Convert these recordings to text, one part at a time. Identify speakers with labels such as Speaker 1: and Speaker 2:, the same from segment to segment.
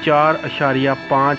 Speaker 1: 4.5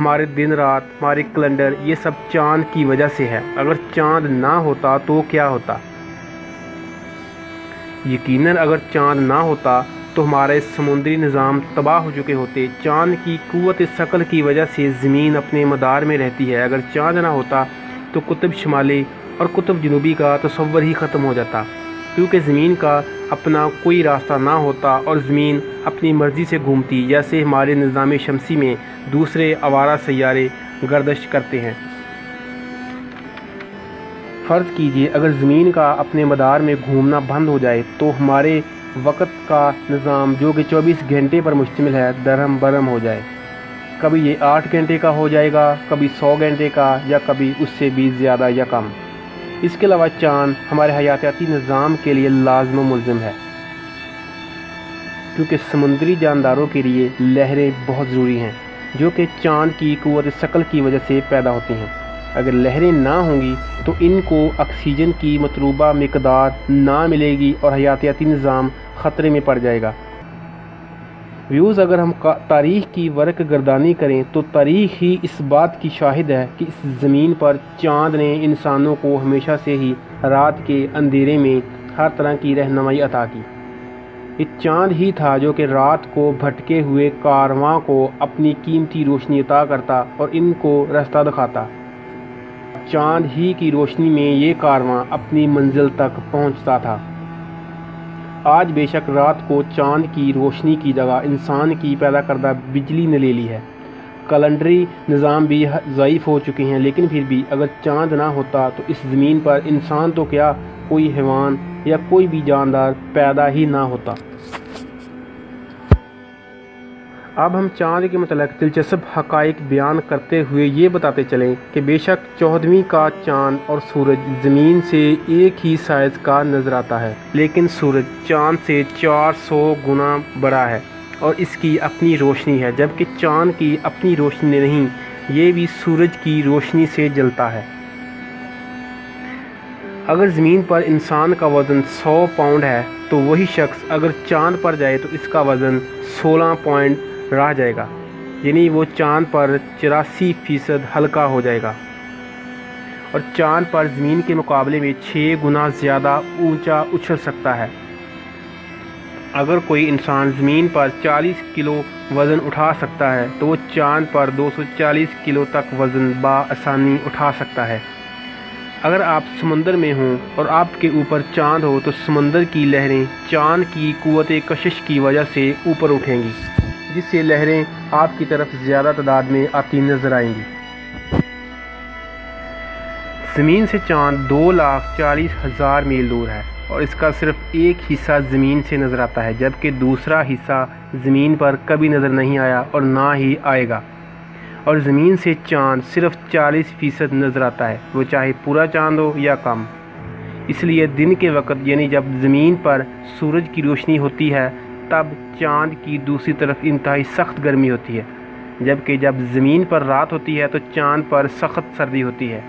Speaker 1: ہمارے دن رات، ہمارے کیلنڈر، یہ سب چاند کی وجہ سے ہے۔ اگر چاند نہ ہوتا تو کیا ہوتا؟ یقیناً اگر چاند نہ ہوتا تو ہمارے سمندری نظام تباہ ہو چکے ہوتے۔ چاند کی قوت ثقل کی وجہ سے زمین اپنے مدار میں رہتی ہے۔ اگر چاند نہ ہوتا تو قطب شمالی اور قطب جنوبی کا تصور ہی ختم ہو جاتا، کیونکہ زمین کا اپنا کوئی راستہ نہ ہوتا اور زمین اپنی مرضی سے گھومتی، جیسے ہمارے نظام شمسی میں دوسرے آوارہ سیارے گردش کرتے ہیں۔ فرض کیجئے اگر زمین کا اپنے مدار میں گھومنا بند ہو جائے تو ہمارے وقت کا نظام جو کہ 24 گھنٹے پر مشتمل ہے درہم برہم ہو جائے۔ کبھی یہ 8 گھنٹے کا ہو جائے گا، کبھی 100 گھنٹے کا، یا کبھی اس سے بھی زیادہ یا کم۔ اس کے علاوہ چاند ہمارے حیاتیاتی نظام کے لیے لازم و ملزم ہے، کیونکہ سمندری جانداروں کے لیے لہریں بہت ضروری ہیں، جو کہ چاند کی قوت ثقل کی وجہ سے پیدا ہوتی ہیں۔ اگر لہریں نہ ہوں گی تو ان کو آکسیجن کی مطلوبہ مقدار نہ ملے گی اور حیاتیاتی نظام خطرے میں پڑ جائے گا۔ ویوز، اگر ہم تاریخ کی ورق گردانی کریں تو تاریخ ہی اس بات کی شاہد ہے کہ اس زمین پر چاند نے انسانوں کو ہمیشہ سے ہی رات کے اندھیرے میں ہر طرح کی رہنمائی عطا کی۔ یہ چاند ہی تھا جو کہ رات کو بھٹکے ہوئے کارواں کو اپنی قیمتی روشنی عطا کرتا اور ان کو راستہ دکھاتا۔ چاند ہی کی روشنی میں یہ کارواں اپنی منزل تک پہنچتا تھا۔ آج بے شک رات کو چاند کی روشنی کی جگہ انسان کی پیدا کردہ بجلی نے لے لی ہے۔ کیلنڈری نظام بھی ضعیف ہو چکے ہیں، لیکن پھر بھی اگر چاند نہ ہوتا تو اس زمین پر انسان تو کیا، کوئی حیوان یا کوئی بھی جاندار پیدا ہی نہ ہوتا۔ اب ہم چاند کے متعلق دلچسپ حقائق بیان کرتے ہوئے یہ بتاتے چلیں کہ بے شک 14ویں کا چاند اور سورج زمین سے ایک ہی سائز کا نظر آتا ہے، لیکن سورج چاند سے 400 گنا بڑا ہے اور اس کی اپنی روشنی ہے، جبکہ چاند کی اپنی روشنی نہیں، یہ بھی سورج کی روشنی سے جلتا ہے۔ اگر زمین پر انسان کا وزن 100 پاؤنڈ ہے تو وہی شخص اگر چاند پر جائے تو اس کا وزن 16 پوائنٹ رہ جائے گا، یعنی وہ چاند پر 84% ہلکا ہو جائے گا، اور چاند پر زمین کے مقابلے میں 6 گنا زیادہ اونچا اچھل سکتا ہے۔ اگر کوئی انسان زمین پر 40 کلو وزن اٹھا سکتا ہے تو وہ چاند پر 240 کلو تک وزن بآسانی اٹھا سکتا ہے۔ اگر آپ سمندر میں ہوں اور آپ کے اوپر چاند ہو تو سمندر کی لہریں چاند کی قوت کشش کی وجہ سے اوپر اٹھیں گی، جس سے لہریں آپ کی طرف زیادہ تعداد میں آتی نظر آئیں گی۔ زمین سے چاند 2,40,000 میل دور ہے اور اس کا صرف ایک حصہ زمین سے نظر آتا ہے، جبکہ دوسرا حصہ زمین پر کبھی نظر نہیں آیا اور نہ ہی آئے گا، اور زمین سے چاند صرف 40% نظر آتا ہے، وہ چاہے پورا چاند ہو یا کم۔ اس لیے دن کے وقت یعنی جب زمین پر سورج کی روشنی ہوتی ہے تب چاند کی دوسری طرف انتہائی سخت گرمی ہوتی ہے، جبکہ جب زمین پر رات ہوتی ہے تو چاند پر سخت سردی ہوتی ہے،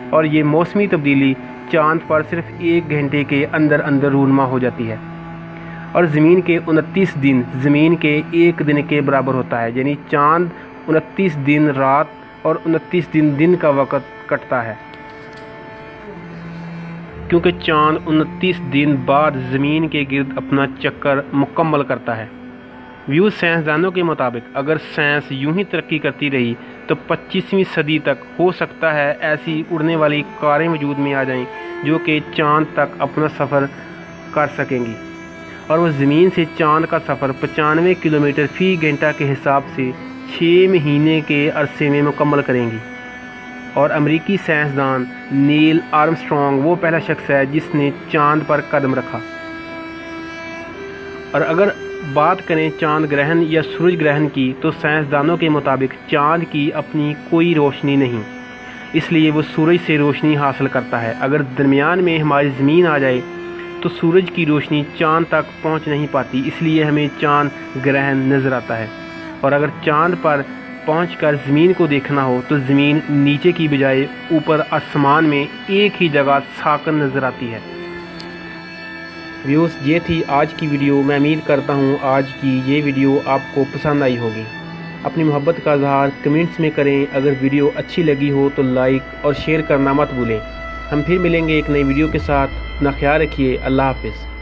Speaker 1: اور یہ موسمی تبدیلی چاند پر صرف 1 گھنٹے کے اندر اندر رونما ہو جاتی ہے، اور زمین کے 29 دن زمین کے 1 دن کے برابر ہوتا ہے، یعنی چاند 29 دن رات اور 29 دن کا وقت کٹتا ہے، کیونکہ چاند 29 دن بعد زمین کے گرد اپنا چکر مکمل کرتا ہے۔ ویوز، سائنسدانوں کے مطابق اگر سائنس یوں ہی ترقی کرتی رہی تو 25ویں صدی تک ہو سکتا ہے ایسی اڑنے والی کاریں وجود میں آ جائیں جو کہ چاند تک اپنا سفر کر سکیں گی، اور وہ زمین سے چاند کا سفر 95 کلومیٹر فی گھنٹہ کے حساب سے 6 مہینے کے عرصے میں مکمل کریں گی۔ اور امریکی سائنسدان نیل آرمسٹرانگ وہ پہلا شخص ہے جس نے چاند پر قدم رکھا۔ اور اگر بات کریں چاند گرہن یا سورج گرہن کی تو سائنسدانوں کے مطابق چاند کی اپنی کوئی روشنی نہیں، اس لیے وہ سورج سے روشنی حاصل کرتا ہے۔ اگر درمیان میں ہماری زمین آ جائے تو سورج کی روشنی چاند تک پہنچ نہیں پاتی، اس لیے ہمیں چاند گرہن نظر آتا ہے، اور اگر چاند پر پہنچ کر زمین کو دیکھنا ہو تو زمین نیچے کی بجائے اوپر آسمان میں ایک ہی جگہ ساکن نظر آتی ہے۔ ویوز، یہ تھی آج کی ویڈیو۔ میں امید کرتا ہوں آج کی یہ ویڈیو آپ کو پسند آئی ہوگی۔ اپنی محبت کا اظہار کمنٹس میں کریں۔ اگر ویڈیو اچھی لگی ہو تو لائک اور شیئر کرنا مت بھولیں۔ ہم پھر ملیں گے ایک نئی ویڈیو کے ساتھ۔ اپنا خیال رکھیے۔ اللہ حافظ۔